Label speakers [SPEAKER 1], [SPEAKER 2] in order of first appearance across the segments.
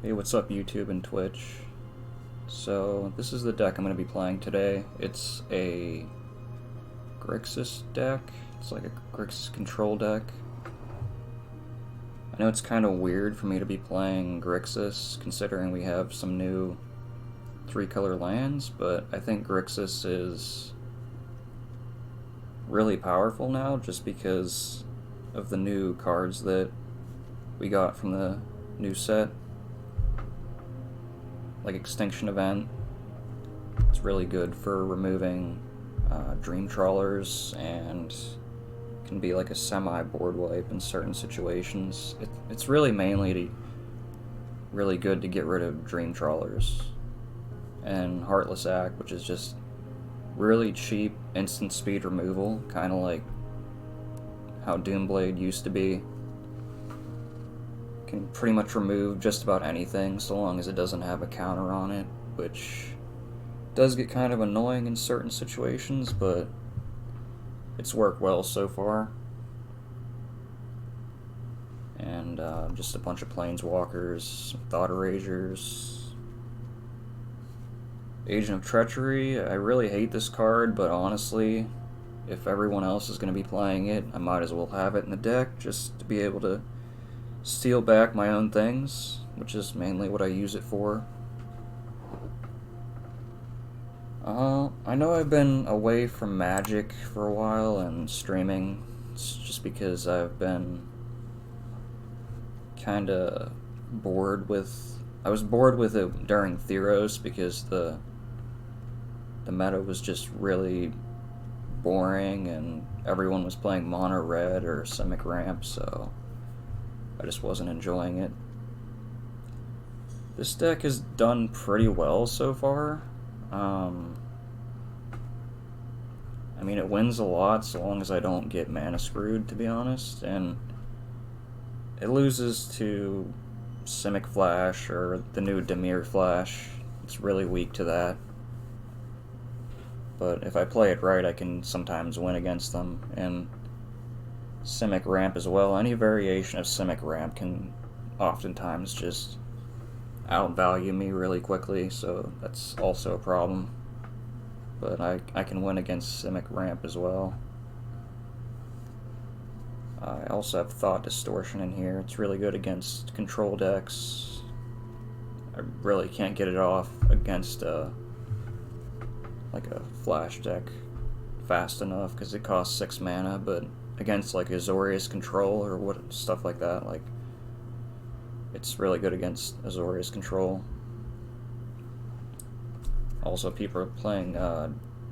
[SPEAKER 1] Hey, what's up YouTube and Twitch? So, this is the deck I'm going to be playing today. It's a Grixis deck. It's like a Grixis Control deck. I know it's kind of weird for me to be playing Grixis, considering we have some new 3-color lands, but I think Grixis is really powerful now, just because of the new cards that we got from the new set. Like Extinction Event, it's really good for removing dream trawlers and can be like a semi-board wipe in certain situations. It's really mainly really good to get rid of dream trawlers. And Heartless Act, which is just really cheap instant speed removal, kind of like how Doomblade used to be. Can pretty much remove just about anything so long as it doesn't have a counter on it, which does get kind of annoying in certain situations, but it's worked well so far. And just a bunch of planeswalkers, Thought Erasures, Agent of Treachery. I really hate this card, but honestly, if everyone else is going to be playing it, I might as well have it in the deck just to be able to steal back my own things, which is mainly what I use it for. I know I've been away from Magic for a while and streaming. It's just because I've been kinda bored with... I was bored with it during Theros because the meta was just really boring and everyone was playing mono red or Simic Ramp, so I just wasn't enjoying it. This deck has done pretty well so far. I mean, it wins a lot so long as I don't get mana screwed, to be honest, and it loses to Simic Flash or the new Dimir Flash. It's really weak to that. But if I play it right, I can sometimes win against them, and Simic Ramp as well. Any variation of Simic Ramp can oftentimes just outvalue me really quickly, so that's also a problem. But I can win against Simic Ramp as well. I also have Thought Distortion in here. It's really good against control decks. I really can't get it off against like a flash deck fast enough because it costs 6 mana, but against like Azorius Control or what stuff like that, like it's really good against Azorius Control. Also, people are playing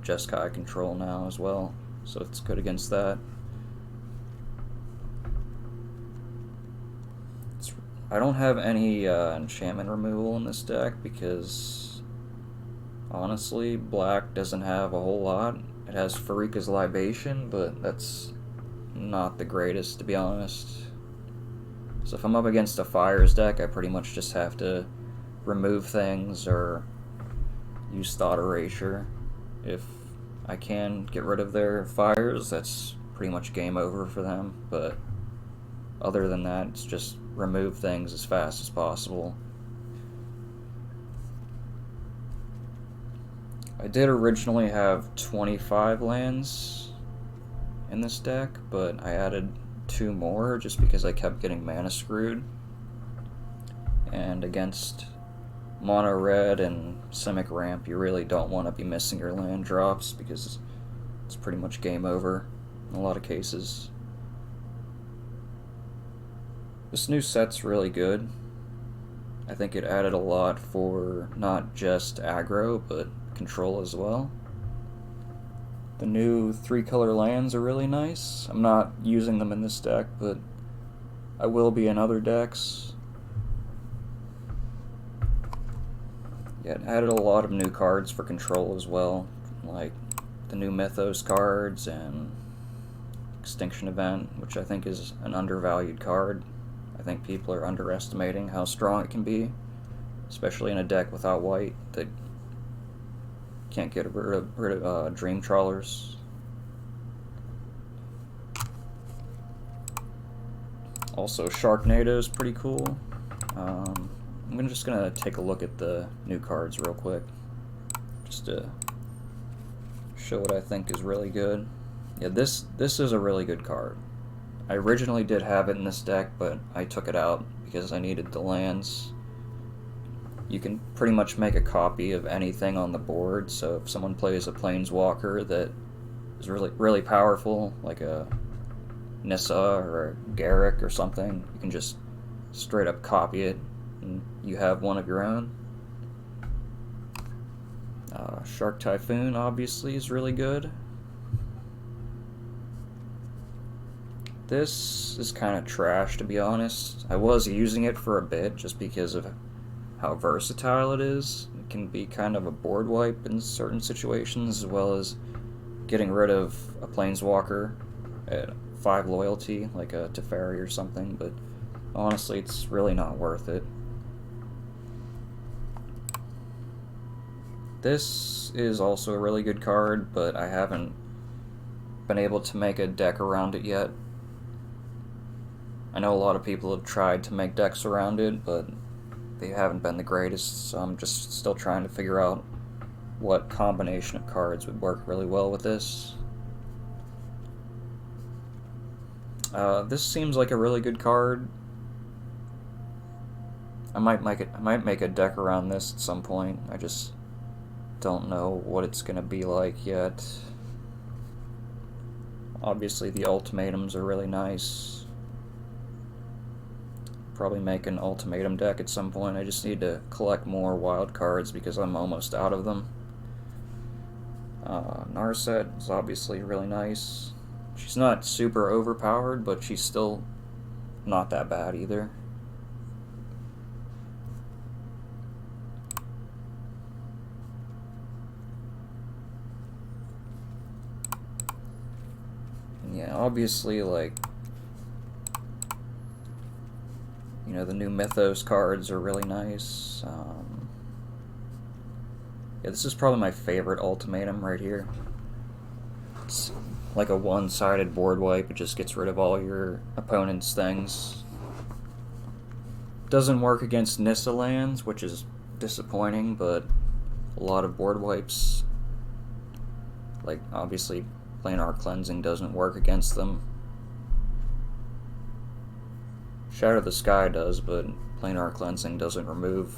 [SPEAKER 1] Jeskai Control now as well, so it's good against that. I don't have any enchantment removal in this deck because honestly, black doesn't have a whole lot. It has Farika's Libation, but that's not the greatest, to be honest. So if I'm up against a Fires deck, I pretty much just have to remove things or use Thought Erasure. If I can get rid of their Fires, that's pretty much game over for them, but other than that, it's just remove things as fast as possible. I did originally have 25 lands in this deck, but I added 2 more just because I kept getting mana screwed. And against mono red and Simic Ramp, you really don't want to be missing your land drops because it's pretty much game over in a lot of cases. This new set's really good. I think it added a lot for not just aggro, but control as well. The new 3-color lands are really nice. I'm not using them in this deck, but I will be in other decks. Yeah, it added a lot of new cards for control as well, like the new Mythos cards and Extinction Event, which I think is an undervalued card. I think people are underestimating how strong it can be, especially in a deck without white that can't get rid of dream trawlers. Also, Sharknado is pretty cool. I'm just gonna take a look at the new cards real quick, just to show what I think is really good. Yeah, this is a really good card. I originally did have it in this deck, but I took it out because I needed the lands. You can pretty much make a copy of anything on the board, so if someone plays a Planeswalker that is really powerful, like a Nissa or a Garruk or something, you can just straight up copy it, and you have one of your own. Shark Typhoon obviously is really good. This is kind of trash, to be honest. I was using it for a bit just because of how versatile it is. It can be kind of a board wipe in certain situations, as well as getting rid of a Planeswalker at 5 loyalty, like a Teferi or something, but honestly, it's really not worth it. This is also a really good card, but I haven't been able to make a deck around it yet. I know a lot of people have tried to make decks around it, but they haven't been the greatest, so I'm just still trying to figure out what combination of cards would work really well with this. This seems like a really good card. I might make a deck around this at some point. I just don't know what it's gonna be like yet. Obviously the ultimatums are really nice. Probably make an ultimatum deck at some point. I just need to collect more wild cards because I'm almost out of them. Narset is obviously really nice. She's not super overpowered, but she's still not that bad either. Yeah, obviously, like, you know, the new Mythos cards are really nice. Yeah, this is probably my favorite ultimatum right here. It's like a one-sided board wipe. It just gets rid of all your opponent's things. Doesn't work against Nissa lands, which is disappointing, but a lot of board wipes, like obviously Planar Cleansing doesn't work against them. Shatter the Sky does, but Planar Cleansing doesn't remove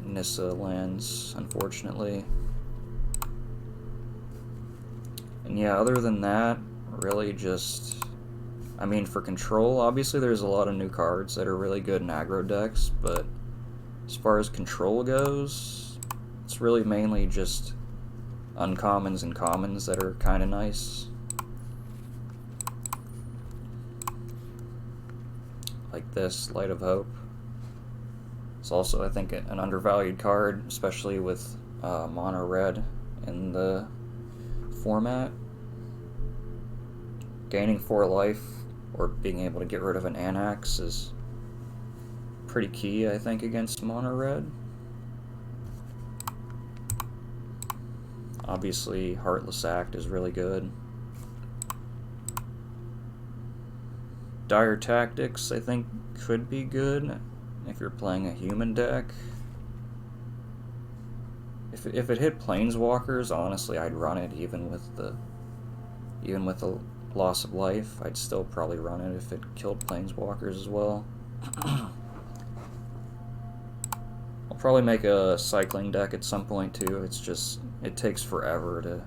[SPEAKER 1] Nissa lands, unfortunately. And yeah, other than that, really just, I mean, for control, obviously there's a lot of new cards that are really good in aggro decks, but as far as control goes, it's really mainly just uncommons and commons that are kind of nice. Like this, Light of Hope. It's also, I think, an undervalued card, especially with mono red in the format. Gaining 4 life or being able to get rid of an Anax is pretty key, I think, against mono red. Obviously, Heartless Act is really good. Dire Tactics, I think, could be good if you're playing a human deck. If it hit Planeswalkers, honestly, I'd run it even with the loss of life. I'd still probably run it if it killed Planeswalkers as well. I'll probably make a cycling deck at some point too. It's just, it takes forever to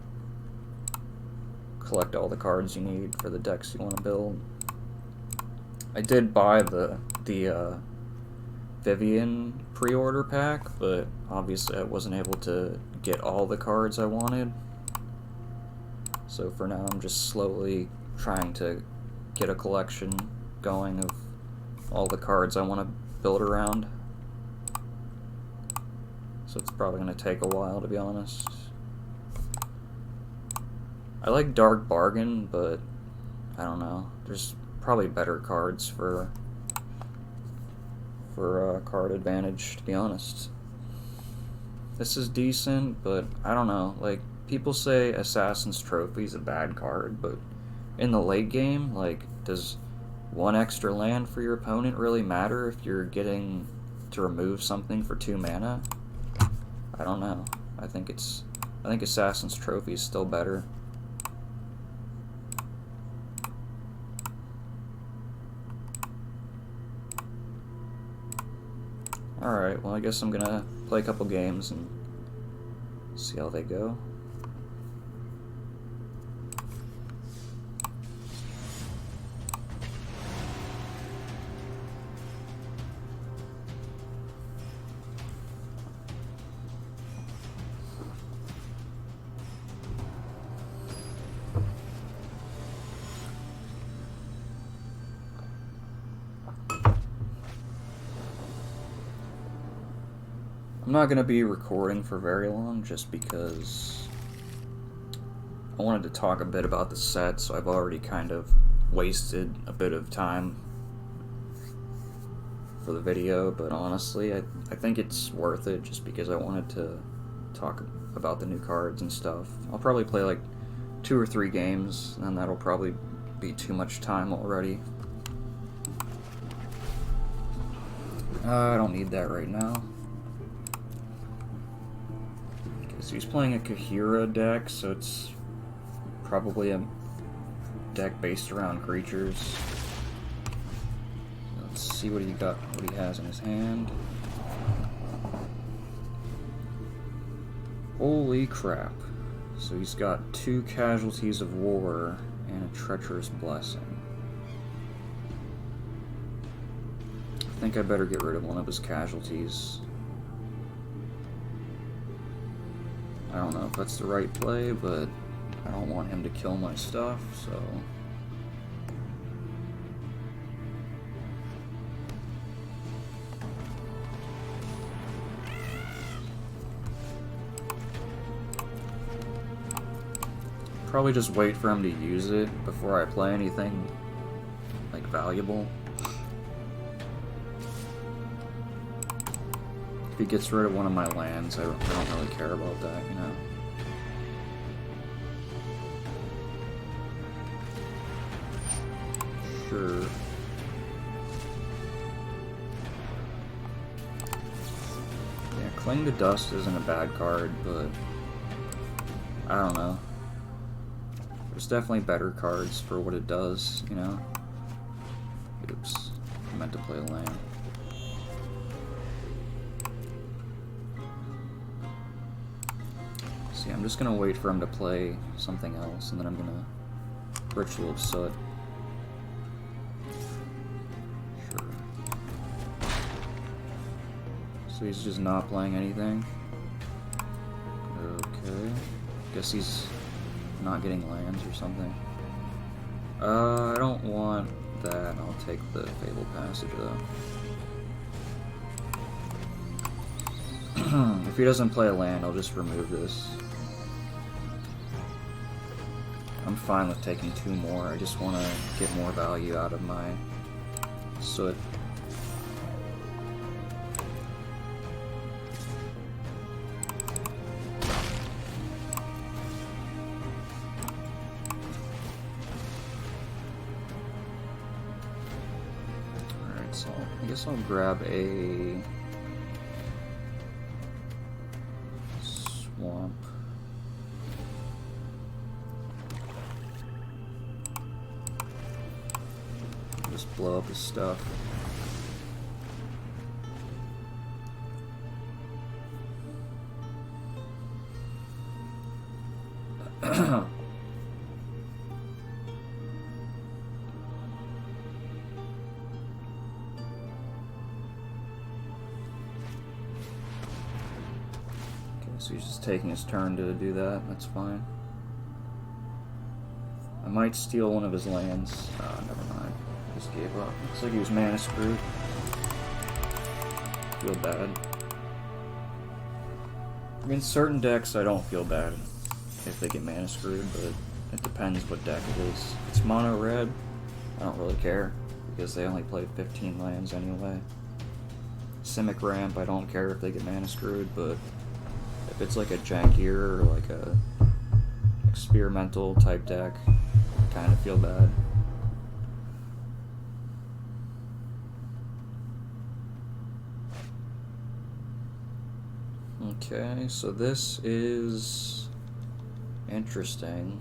[SPEAKER 1] collect all the cards you need for the decks you want to build. I did buy the Vivian pre-order pack, but obviously I wasn't able to get all the cards I wanted. So for now I'm just slowly trying to get a collection going of all the cards I want to build around. So it's probably going to take a while, to be honest. I like Dark Bargain, but I don't know. There's probably better cards for card advantage, to be honest. This is decent, but I don't know. Like, people say Assassin's Trophy is a bad card, but in the late game, like, does one extra land for your opponent really matter if you're getting to remove something for 2 mana? I don't know. I think Assassin's Trophy is still better. Alright, well I guess I'm gonna play a couple games and see how they go. I'm not going to be recording for very long just because I wanted to talk a bit about the set, so I've already kind of wasted a bit of time for the video, but honestly, I think it's worth it just because I wanted to talk about the new cards and stuff. I'll probably play like 2 or 3 games, and then that'll probably be too much time already. I don't need that right now. So he's playing a Kahira deck, so it's probably a deck based around creatures. Let's see what he has in his hand. Holy crap. So he's got 2 Casualties of War and a Treacherous Blessing. I think I better get rid of one of his casualties. I don't know if that's the right play, but I don't want him to kill my stuff, so... Probably just wait for him to use it before I play anything, like, valuable. If he gets rid of one of my lands, I don't really care about that, you know. Sure. Yeah, Cling to Dust isn't a bad card, but I don't know. There's definitely better cards for what it does, you know. Oops, I meant to play a land. See, I'm just gonna wait for him to play something else, and then I'm gonna Ritual of Soot. Sure. So he's just not playing anything. Okay. Guess he's not getting lands or something. I don't want that. I'll take the Fabled Passage though. If he doesn't play a land, I'll just remove this. I'm fine with taking 2 more, I just want to get more value out of my Soot. Alright, so I guess I'll grab a Swamp. Just blow up his stuff. So he's just taking his turn to do that, that's fine. I might steal one of his lands. Never mind. Just gave up. Looks like he was mana screwed. Feel bad. I mean, certain decks I don't feel bad if they get mana screwed, but it depends what deck it is. If it's mono red, I don't really care, because they only play 15 lands anyway. Simic Ramp, I don't care if they get mana screwed, but if it's like a jankier or like a experimental type deck, I kind of feel bad. Okay, so this is interesting.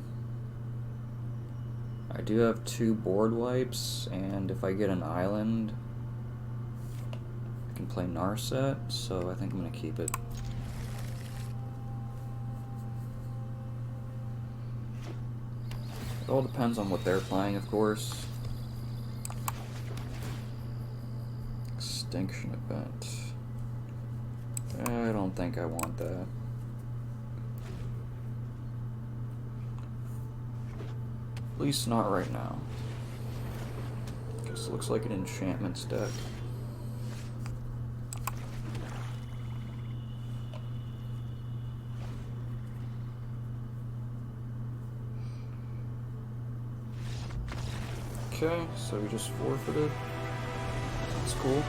[SPEAKER 1] I do have 2 board wipes, and if I get an island, I can play Narset, so I think I'm going to keep it. It all depends on what they're playing, of course. Extinction Event. I don't think I want that. At least not right now. Guess it looks like an enchantments deck. Okay, so we just forfeited. That's cool.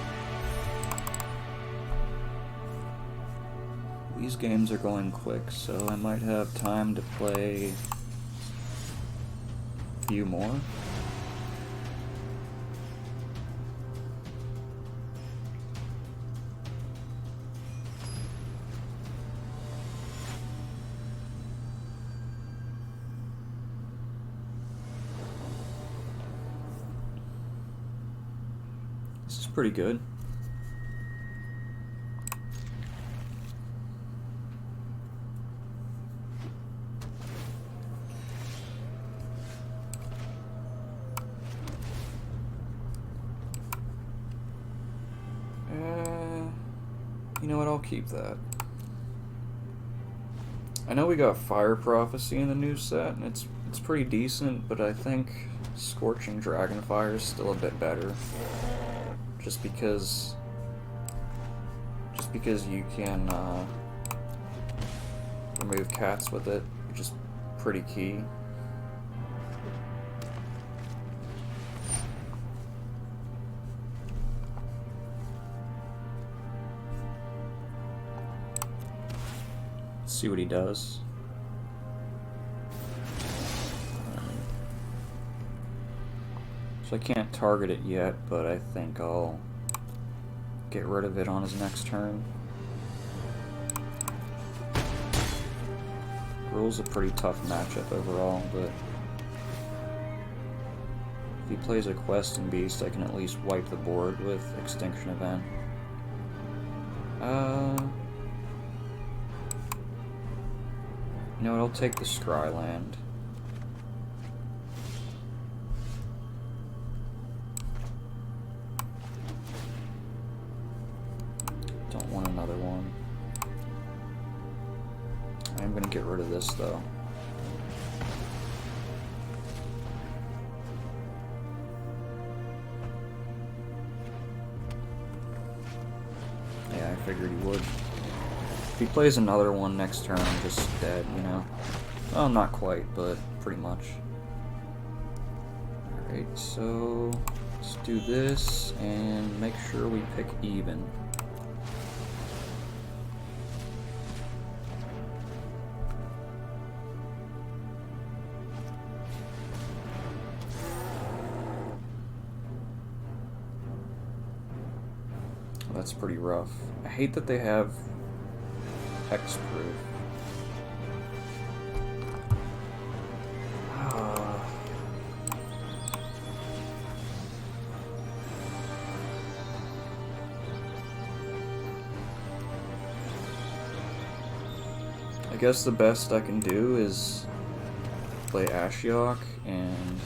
[SPEAKER 1] These games are going quick, so I might have time to play a few more. This is pretty good. You know what, I'll keep that. I know we got Fire Prophecy in the new set, and it's pretty decent, but I think Scorching Dragonfire is still a bit better. Just because you can remove cats with it, which is pretty key. See what he does. So I can't target it yet, but I think I'll get rid of it on his next turn. Rule's a pretty tough matchup overall, but if he plays a Quest and Beast, I can at least wipe the board with Extinction Event. You know what, I'll take the Scryland. Don't want another one. I'm gonna get rid of this though. Yeah, I figured he would. If he plays another one next turn, I'm just dead, you know? Well, not quite, but pretty much. Alright, so let's do this and make sure we pick even. That's pretty rough. I hate that they have hexproof. I guess the best I can do is play Ashiok and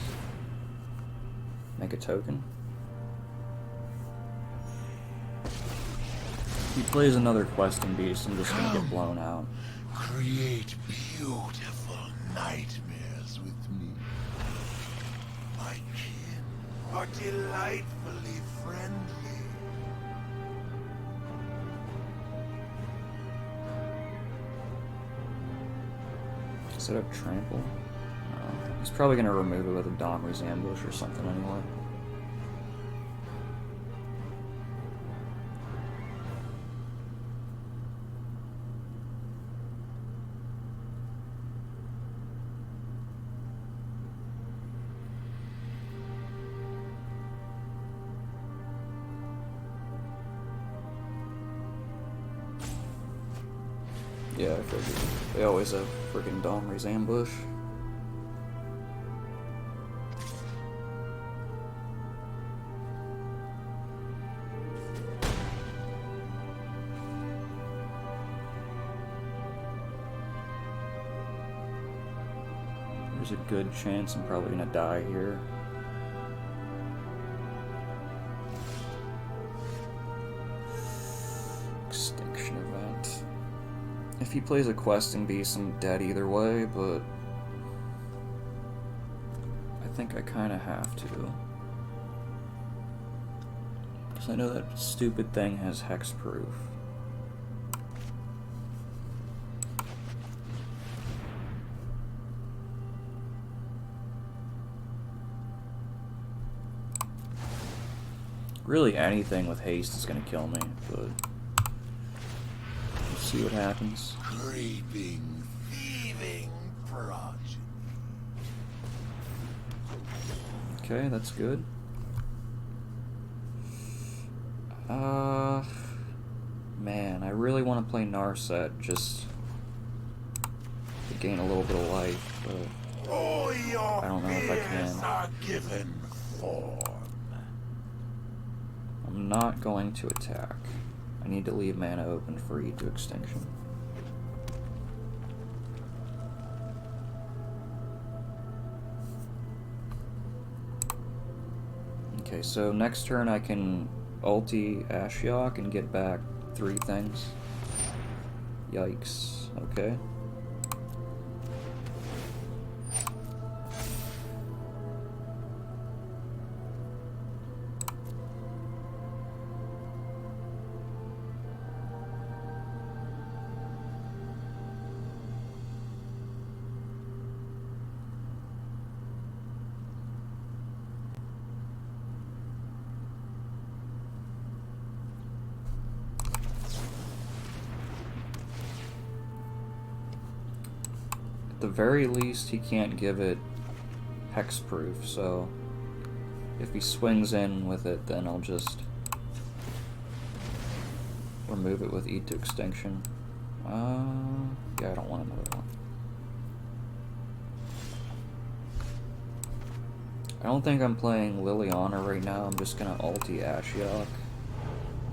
[SPEAKER 1] make a token. If he plays another Quest and Beast, I'm just gonna get blown out.
[SPEAKER 2] Create beautiful nightmares with me. My kin are delightfully friendly.
[SPEAKER 1] Set up Trample? He's probably gonna remove it with a Domri's Ambush or something anyway. Yeah, I figured. They always have freaking Domri's ambush. There's a good chance I'm probably gonna die here. Extinction Event. If he plays a questing beast, I'm dead either way, but I think I kinda have to. Because I know that stupid thing has hexproof. Really, anything with haste is gonna kill me, but we'll see what happens.
[SPEAKER 2] Creeping, thieving progeny.
[SPEAKER 1] Okay, that's good. Man, I really want to play Narset just to gain a little bit of life, but I don't know if I can.
[SPEAKER 2] Are given form.
[SPEAKER 1] I'm not going to attack. I need to leave mana open for E to Extinction. Okay, so next turn I can ulti Ashiok and get back 3 things. Yikes. Okay. At the very least, he can't give it hexproof, so if he swings in with it, then I'll just remove it with E to Extinction. Yeah, I don't want another one. I don't think I'm playing Liliana right now. I'm just gonna ulti Ashiok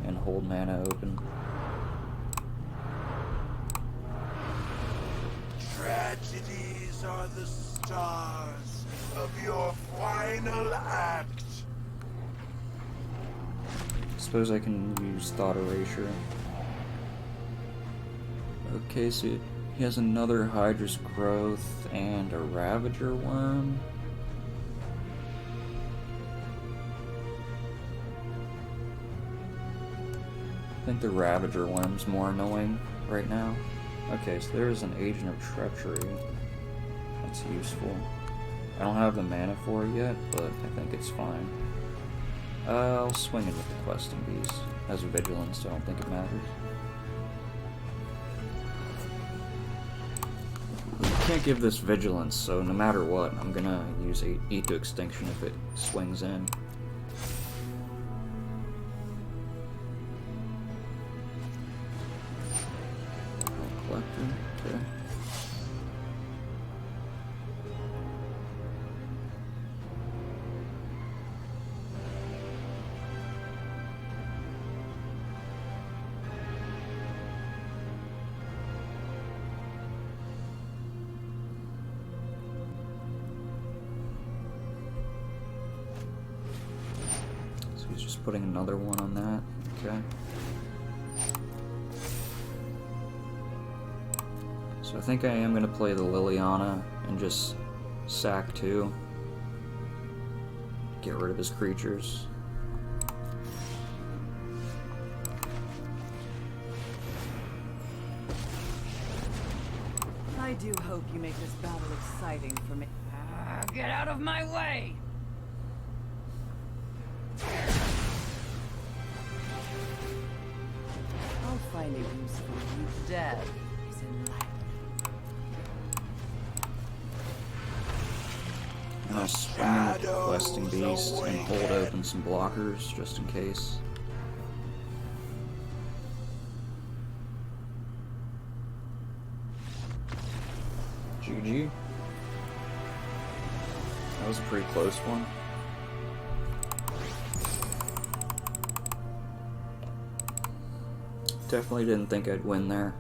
[SPEAKER 1] and hold mana open.
[SPEAKER 2] Tragedies are the stars of your final act.
[SPEAKER 1] Suppose I can use Thought Erasure. Okay, so he has another Hydra's Growth and a Ravager Worm. I think the Ravager Worm's more annoying right now. Okay, so there's an Agent of Treachery. That's useful. I don't have the mana for it yet, but I think it's fine. I'll swing it with the Questing Beast. Has Vigilance, so I don't think it matters. I can't give this Vigilance, so no matter what, I'm gonna use E to Extinction if it swings in. Collector, okay. So he's just putting another one on that, okay. So I think I am going to play the Liliana and just sack 2. Get rid of his creatures.
[SPEAKER 3] I do hope you make this battle exciting for me. Get out of my way! I'll find a use for you. Dead is in life.
[SPEAKER 1] And I'll swing in with the Questing Beast and hold open some blockers just in case. GG. That was a pretty close one. Definitely didn't think I'd win there.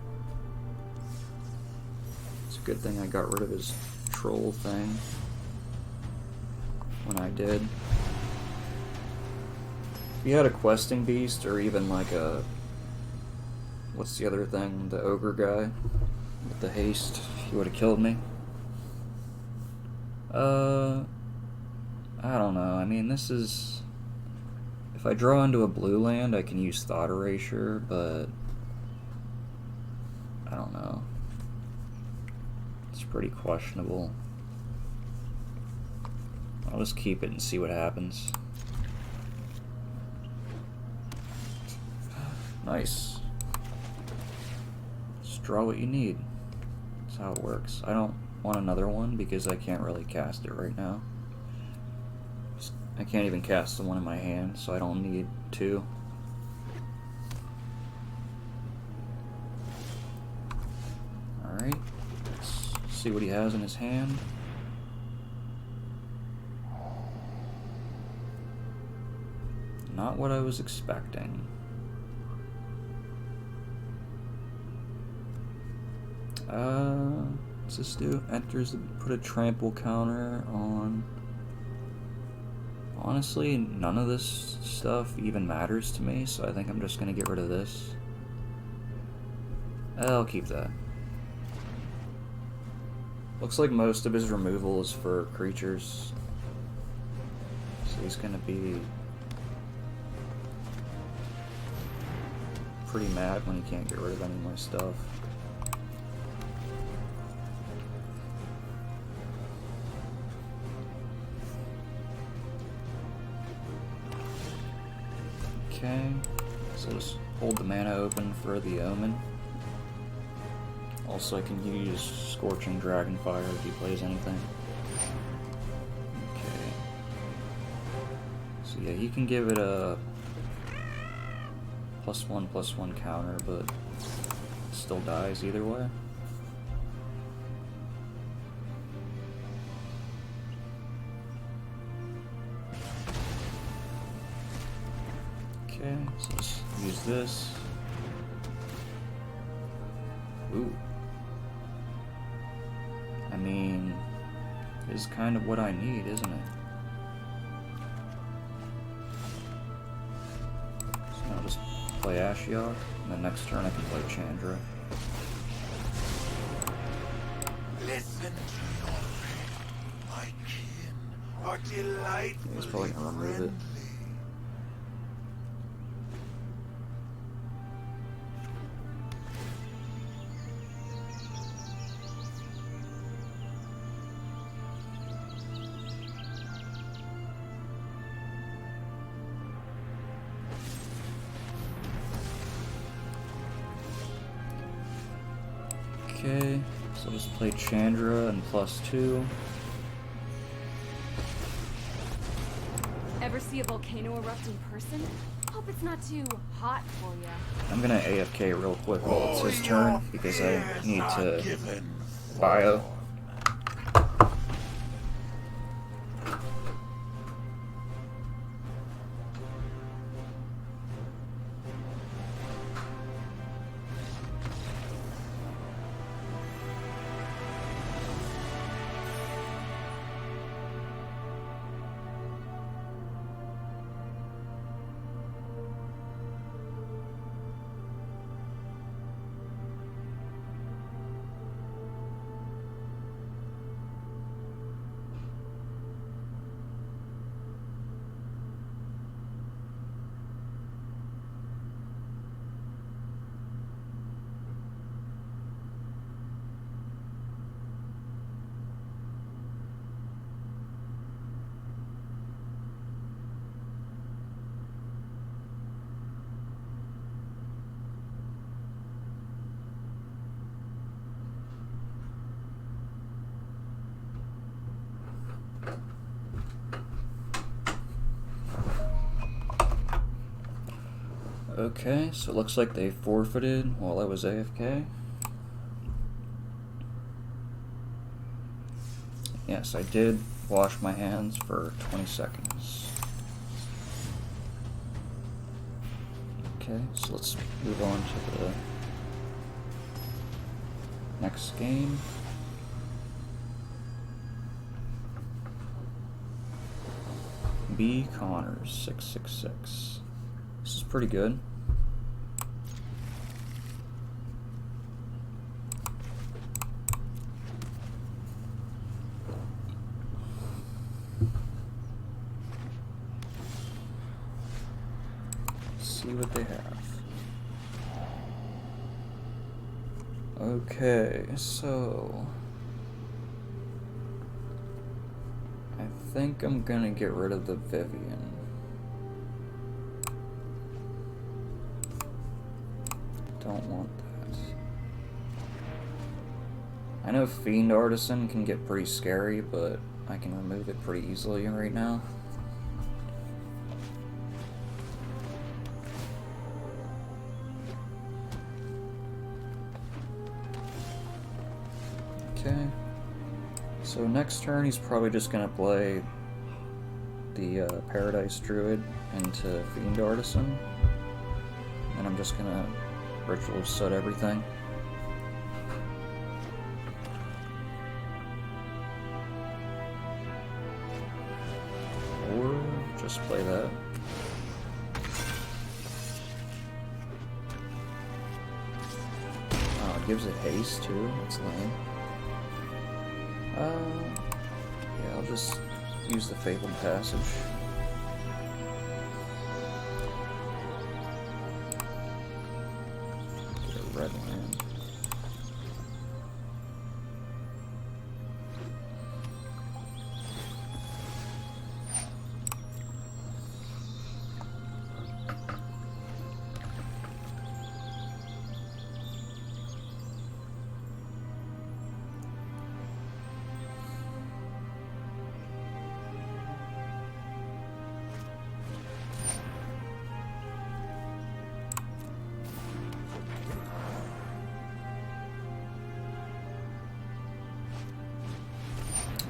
[SPEAKER 1] It's a good thing I got rid of his troll thing when I did. If he had a questing beast or even like a... what's the other thing? The ogre guy with the haste, he would have killed me. I don't know. I mean, this is... if I draw into a blue land, I can use Thought Erasure, but... I don't know. It's pretty questionable. I'll just keep it and see what happens. Nice. Just draw what you need. That's how it works. I don't want another one because I can't really cast it right now. I can't even cast the one in my hand, so I don't need two. Alright, let's see what he has in his hand. Not what I was expecting. What's this do? Enters, put a trample counter on... Honestly, none of this stuff even matters to me, so I think I'm just gonna get rid of this. I'll keep that. Looks like most of his removal is for creatures. So he's gonna be pretty mad when he can't get rid of any of my stuff. Okay, so just hold the mana open for the Omen. Also, I can use Scorching Dragonfire if he plays anything. Okay. So yeah, he can give it a +1/+1 counter, but it still dies either way. Okay, so let's use this. Ooh. I mean, this is kind of what I need, isn't it? So I'll just play Ashiok, and then next turn I can play Chandra.
[SPEAKER 2] Listen to your friend. My kin are delightfully
[SPEAKER 1] He's probably gonna remove it. Okay, so just play Chandra and +2.
[SPEAKER 4] Ever see a volcano erupt in person? Hope it's not too hot for you.
[SPEAKER 1] I'm gonna AFK real quick while it's his turn because I need to bio. Okay, so it looks like they forfeited while I was AFK. Yes, I did wash my hands for 20 seconds. Okay, so let's move on to the next game. B. Connors 666. This is pretty good. See what they have. Okay, so I think I'm gonna get rid of the Vivian. Don't want that. I know Fiend Artisan can get pretty scary, but I can remove it pretty easily right now. Okay, so next turn he's probably just going to play the Paradise Druid into Fiend Artisan, and I'm just going to Ritual of Soot everything. Or just play that. Oh, it gives it haste too, that's lame. Yeah, I'll just use the Fabled Passage. Get a red land.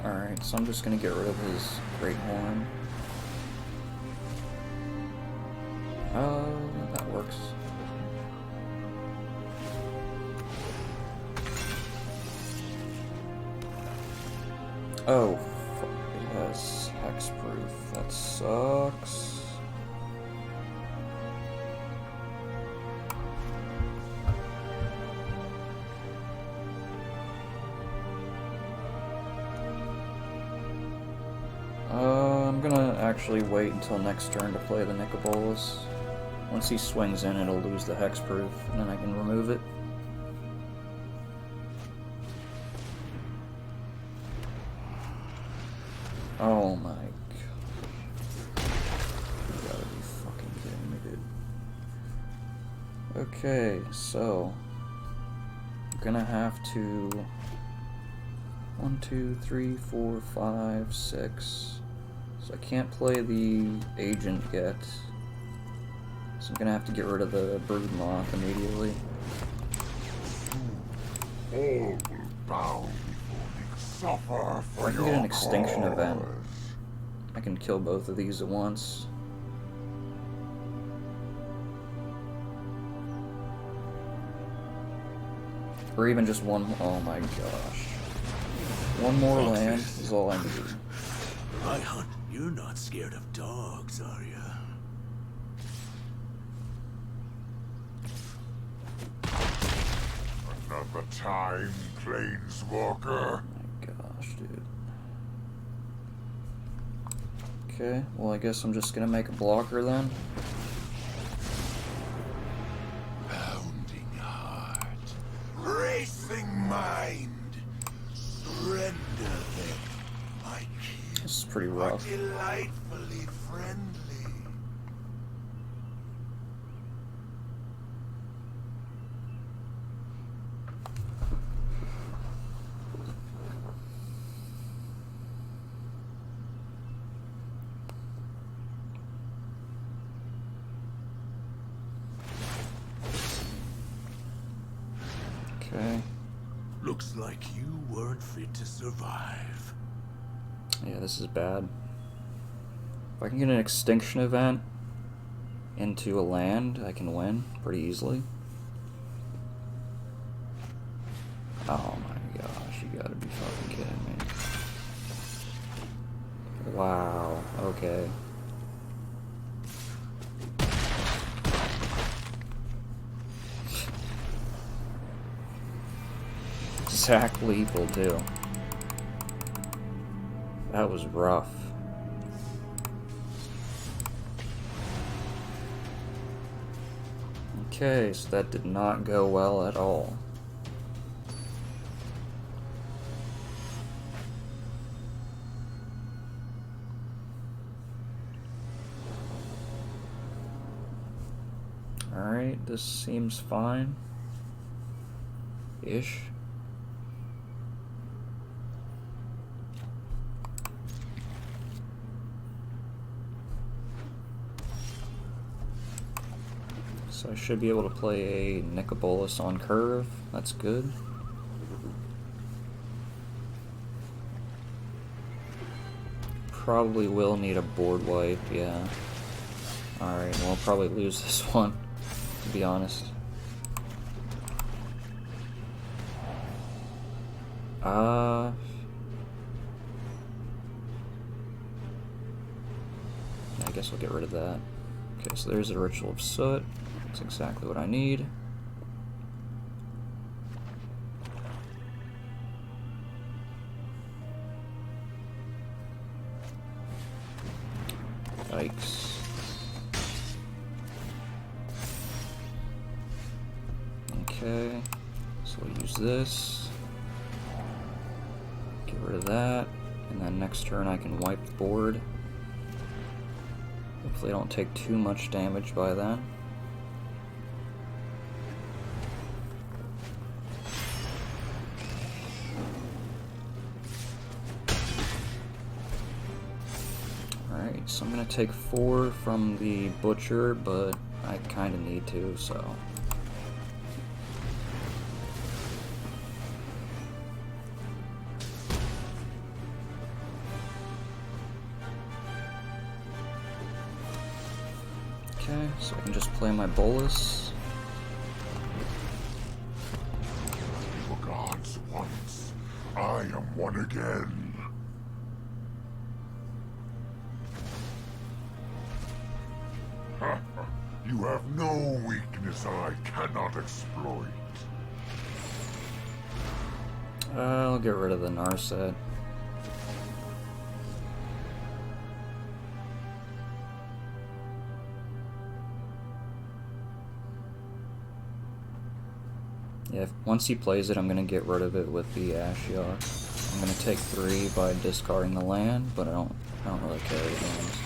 [SPEAKER 1] Alright, so I'm just gonna get rid of his Great Horn. That works. Oh, fuck, he has hexproof. That sucks. I'm gonna actually wait until next turn to play the Nicol. Once he swings in, it'll lose the hexproof, and then I can remove it. Oh my god. You gotta be fucking kidding me, dude. Okay, so I'm gonna have to 1, 2, 3, 4, 5, 6. So I can't play the agent yet. So I'm gonna have to get rid of the Broodmoth immediately.
[SPEAKER 2] All will bow before me. Suffer for
[SPEAKER 1] Or I can
[SPEAKER 2] your
[SPEAKER 1] get an Extinction
[SPEAKER 2] cause.
[SPEAKER 1] Event. I can kill both of these at once. Or even just one. Oh my gosh. One more land is all I need.
[SPEAKER 2] I hunt. You're not scared of dogs, are you? Another time, Planeswalker.
[SPEAKER 1] Oh my gosh, dude. Okay, well I guess I'm just gonna make a blocker then.
[SPEAKER 2] Pounding heart, racing mind, surrender them, my kin.
[SPEAKER 1] This is pretty
[SPEAKER 2] Are
[SPEAKER 1] rough.
[SPEAKER 2] delightfully friendly.
[SPEAKER 1] Okay.
[SPEAKER 2] Looks like you weren't fit to survive.
[SPEAKER 1] Yeah, this is bad. If I can get an Extinction Event into a land, I can win pretty easily. Oh my gosh, you gotta be fucking kidding me. Wow, okay. Exact lethal too. That was rough. Okay, so that did not go well at all. Alright, this seems fine. Ish. So I should be able to play a Nicol on curve. That's good. Probably will need a board wipe, yeah. Alright, we'll probably lose this one, to be honest. I guess we'll get rid of that. Okay, so there's a Ritual of Soot. That's exactly what I need. Yikes. Okay, so we'll use this. Get rid of that. And then next turn I can wipe the board. Hopefully I don't take too much damage by then. Alright, so I'm gonna take 4 from the Butcher, but I kinda need to, so. Okay, so I can just play my Bolas.
[SPEAKER 5] For gods once, I am one again. You have no weakness I cannot exploit.
[SPEAKER 1] I'll get rid of the Narset. Yeah, once he plays it, I'm gonna get rid of it with the Ashiok. I'm gonna take 3 by discarding the land, but I don't really care to be honest.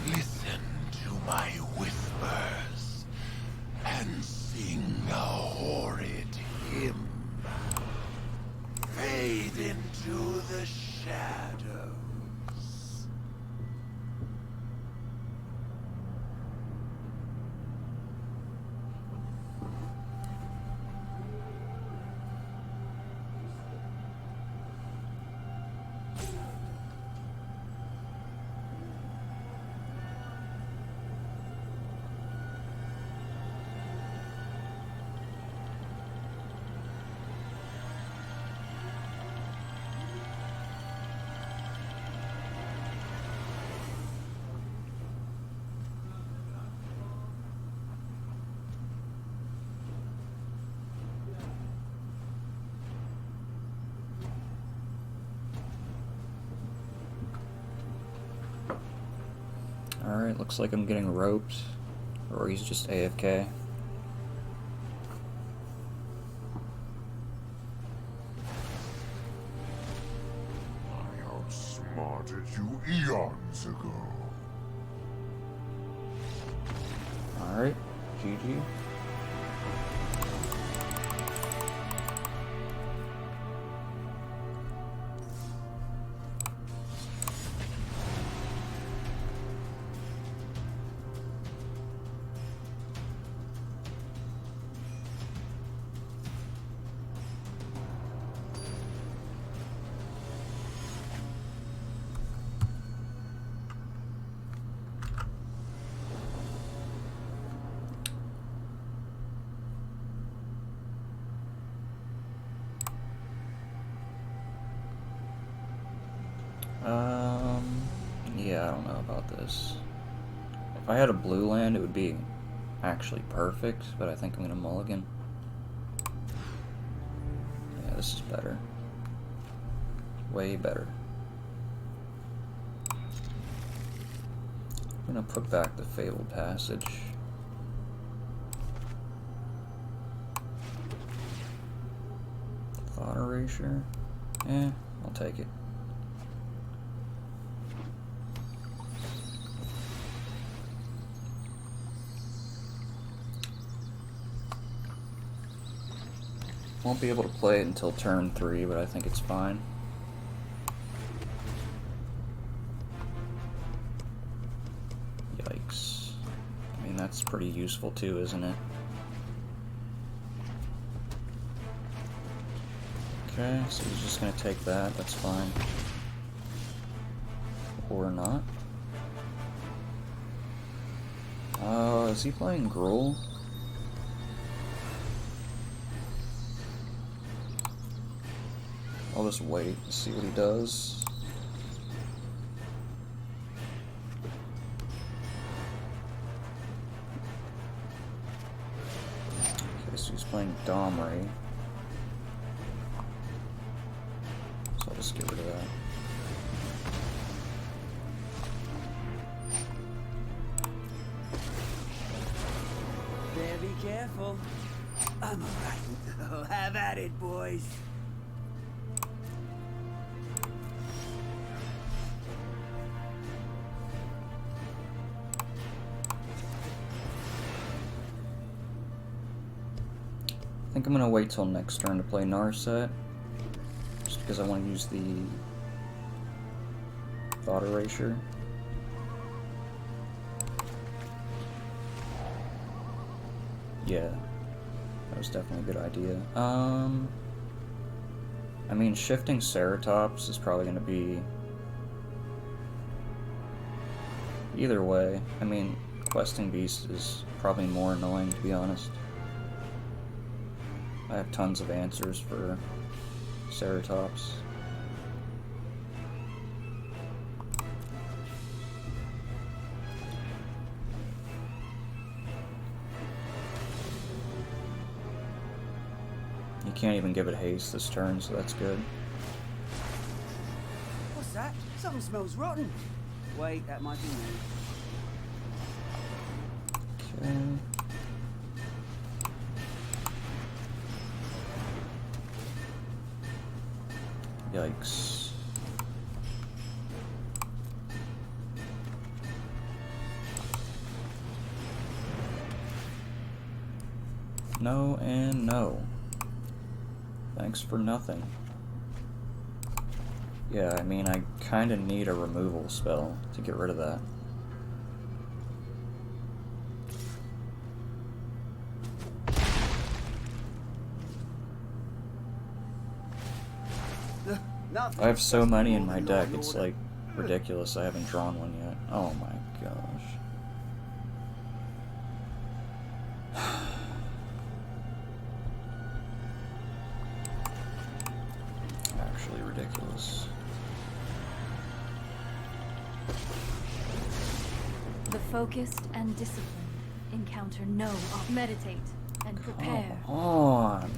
[SPEAKER 5] Listen to my whispers and sing a horrid hymn. Fade into the shadows.
[SPEAKER 1] Alright, looks like I'm getting roped. Or he's just AFK.
[SPEAKER 5] I outsmarted you eons ago.
[SPEAKER 1] Alright, GG. don't know about this. If I had a blue land, it would be actually perfect, but I think I'm gonna mulligan. Yeah, this is better. Way better. I'm gonna put back the Fabled Passage. Thought Erasure. I'll take it. Won't be able to play it until turn 3, but I think it's fine. Yikes. I mean, that's pretty useful too, isn't it? Okay, so he's just gonna take that, that's fine. Or not. Is he playing Gruul? I'll just wait and see what he does. Okay, so he's playing Domri. So I'll just get rid of that.
[SPEAKER 6] Better be careful. I'm alright. Have at it, boys.
[SPEAKER 1] I think I'm gonna wait till next turn to play Narset, just because I want to use the Thought Erasure. Yeah, that was definitely a good idea. I mean, shifting Ceratops is probably gonna be either way. I mean, questing Beast is probably more annoying, to be honest. I have tons of answers for Ceratops. You can't even give it haste this turn, so that's good.
[SPEAKER 6] What's that? Something smells rotten. Wait, that might be me.
[SPEAKER 1] Okay. Yikes. No and no. Thanks for nothing. Yeah, I mean, I kinda need a removal spell to get rid of that. I have so many in my deck, it's like ridiculous I haven't drawn one yet. Oh my gosh. Actually ridiculous.
[SPEAKER 4] The focused and disciplined encounter no meditate and prepare.
[SPEAKER 1] Come on.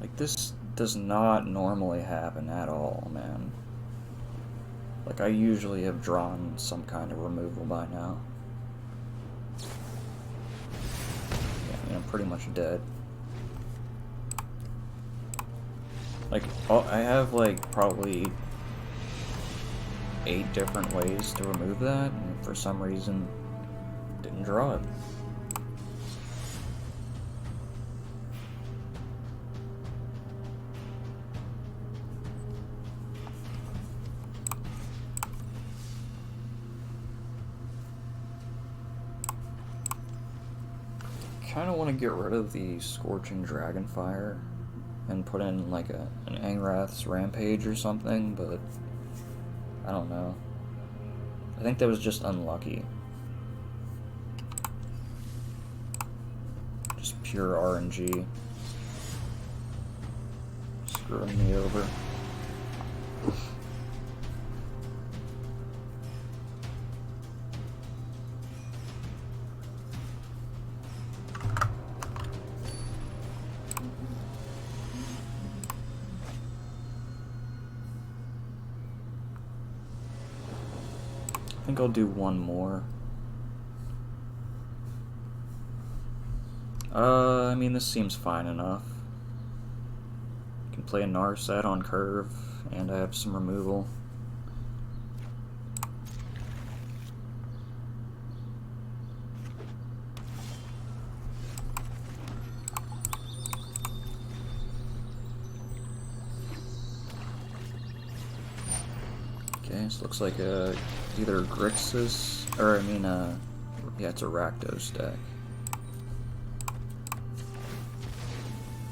[SPEAKER 1] Like, this does not normally happen at all, man. Like, I usually have drawn some kind of removal by now. Yeah, I mean, I'm pretty much dead. Like, I have, like, probably 8 different ways to remove that, and for some reason, didn't draw it. Kind of want to get rid of the Scorching Dragonfire and put in like an Angrath's Rampage or something, but I don't know. I think that was just unlucky. Just pure RNG. Screwing me over. I think I'll do one more. I mean, this seems fine enough. Can play a Narset on curve, and I have some removal. Okay, this looks like either Grixis, or yeah, it's a Rakdos deck.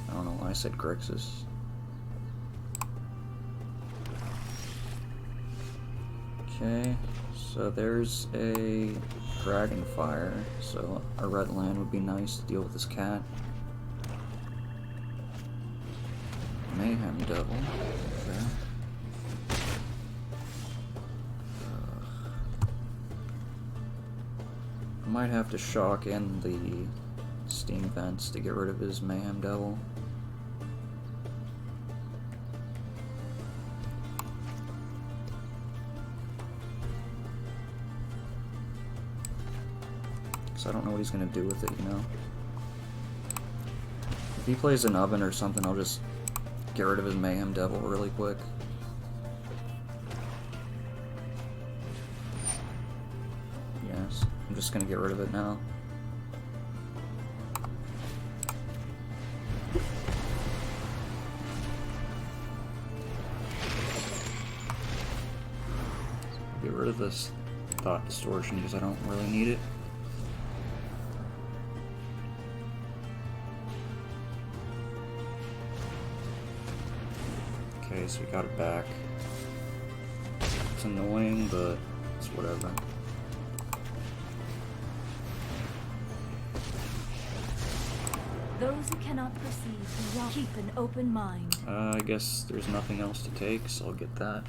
[SPEAKER 1] I don't know why I said Grixis. Okay, so there's a Dragonfire, so a red land would be nice to deal with this cat. Mayhem Devil, okay. I might have to shock in the Steam Vents to get rid of his Mayhem Devil. So I don't know what he's gonna do with it, you know? If he plays an Oven or something, I'll just get rid of his Mayhem Devil really quick. Yes, I'm just gonna get rid of it now. Get rid of this Thought Distortion because I don't really need it. Okay, so we got it back. It's annoying, but it's whatever.
[SPEAKER 4] Those who cannot perceive do not keep an open mind.
[SPEAKER 1] I guess there's nothing else to take, so I'll get that.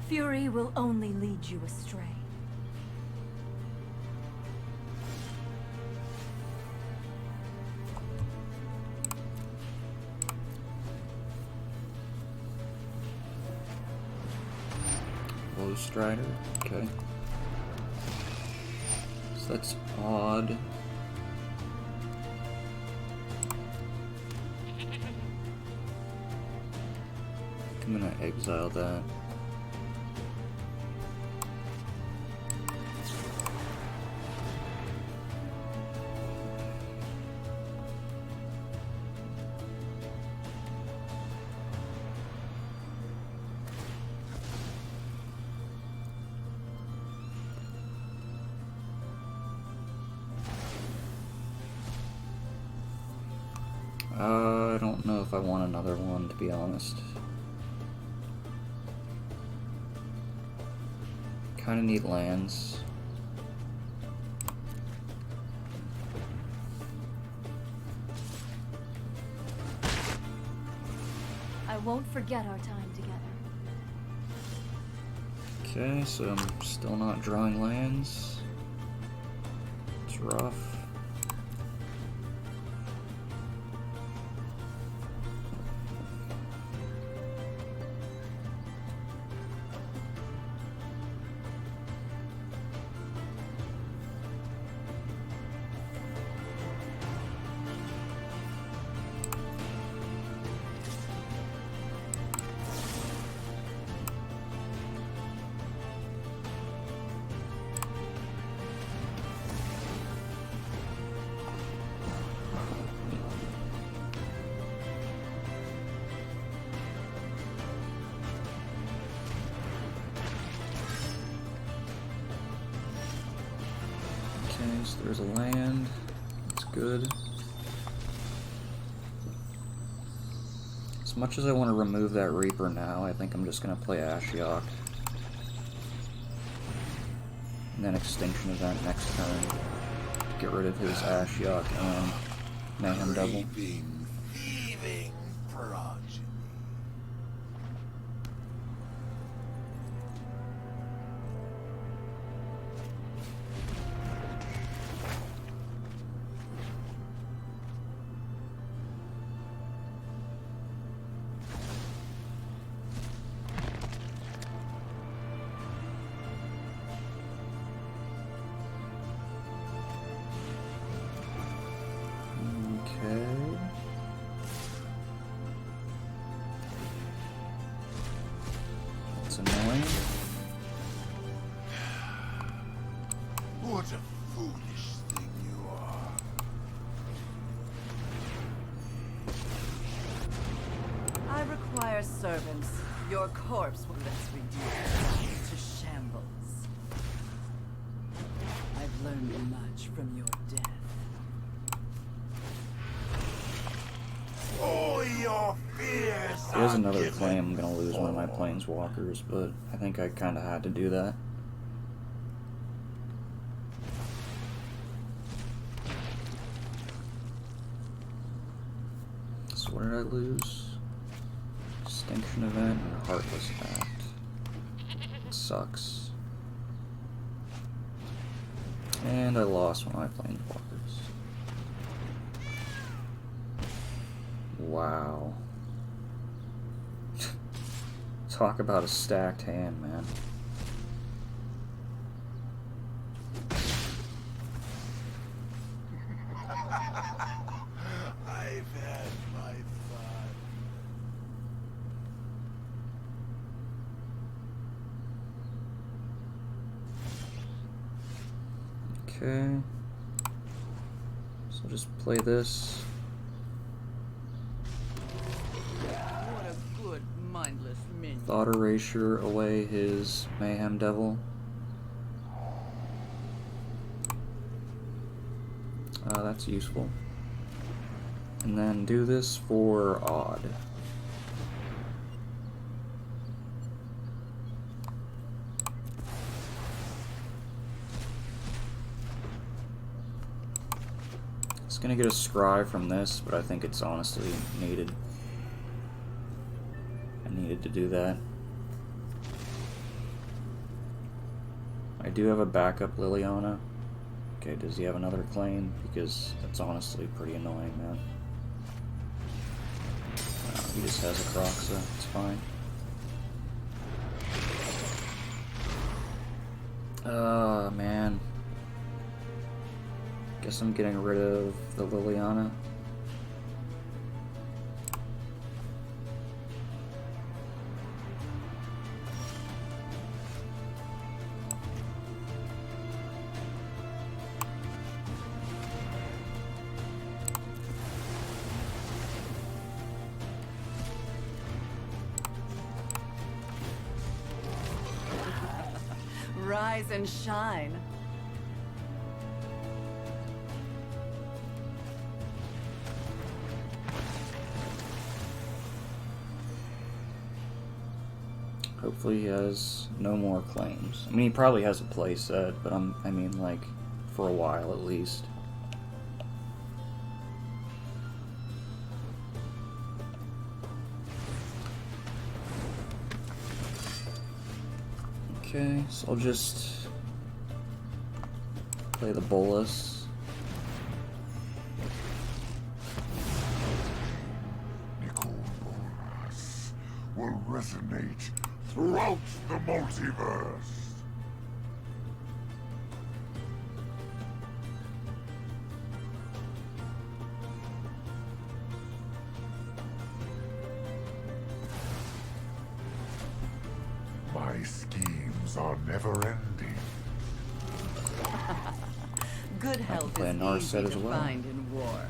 [SPEAKER 4] Fury will only lead you astray.
[SPEAKER 1] Low Strider, okay. So that's odd. I'm gonna exile that. I don't know if I want another one, to be honest. Kinda need lands.
[SPEAKER 4] I won't forget our time together.
[SPEAKER 1] Okay, so I'm still not drawing lands. It's rough. Okay, so there's a land. That's good. As much as I want to remove that Reaper now, I think I'm just going to play Ashiok. And then Extinction Event next turn. Get rid of his Ashiok and Mayhem Devil.
[SPEAKER 2] Thieving progeny.
[SPEAKER 5] What a foolish thing you are.
[SPEAKER 3] I require servants. Your corpse will let's reduce to shambles. I've learned much from your death.
[SPEAKER 5] All your fears
[SPEAKER 1] There's
[SPEAKER 5] are
[SPEAKER 1] another
[SPEAKER 5] given
[SPEAKER 1] claim I'm gonna lose one of my
[SPEAKER 5] form.
[SPEAKER 1] planeswalkers, but I think I kinda had to do that. So what did I lose? Extinction Event and Heartless Act. It sucks. And I lost one of my planeswalkers. Wow. Talk about a stacked hand, man.
[SPEAKER 5] I've had my fun.
[SPEAKER 1] Okay. So just play this.
[SPEAKER 3] What a good, mindless minion.
[SPEAKER 1] Thought Erasure away his Mayhem Devil. That's useful. And then do this for Odd. It's gonna get a scry from this, but I think it's honestly needed. I needed to do that. I do have a backup Liliana. Okay, does he have another claim? Because that's honestly pretty annoying, man. He just has a Croxa, it's fine. Man. Guess I'm getting rid of the Liliana.
[SPEAKER 3] Rise and shine.
[SPEAKER 1] Hopefully he has no more claims. I mean, he probably has a play set, but I mean, like, for a while at least. Okay, so I'll just play the Bolas.
[SPEAKER 5] Nicol Bolas will resonate throughout the multiverse. My schemes are never ending.
[SPEAKER 3] Good health
[SPEAKER 1] play a
[SPEAKER 3] is
[SPEAKER 1] Narset
[SPEAKER 3] easy
[SPEAKER 1] as
[SPEAKER 3] to
[SPEAKER 1] well.
[SPEAKER 3] find in war.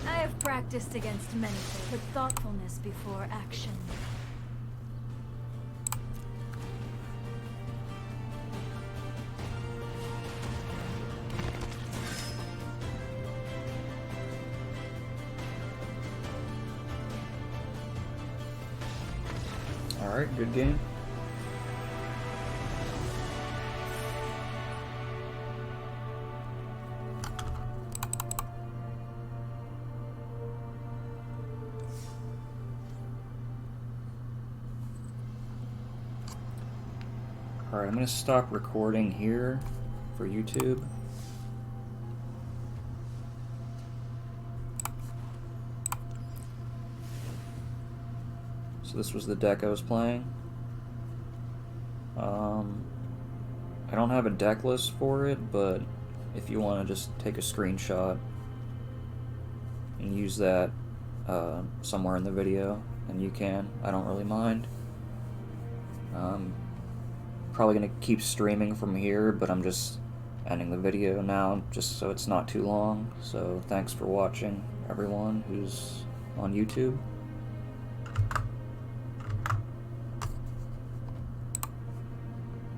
[SPEAKER 4] I have practiced against many, but thoughtfulness before action.
[SPEAKER 1] Alright, good game. Alright, I'm going to stop recording here for YouTube. So this was the deck I was playing. I don't have a deck list for it, but if you want to just take a screenshot and use that somewhere in the video, then you can. I don't really mind. probably going to keep streaming from here, but I'm just ending the video now just so it's not too long. So thanks for watching, everyone who's on YouTube.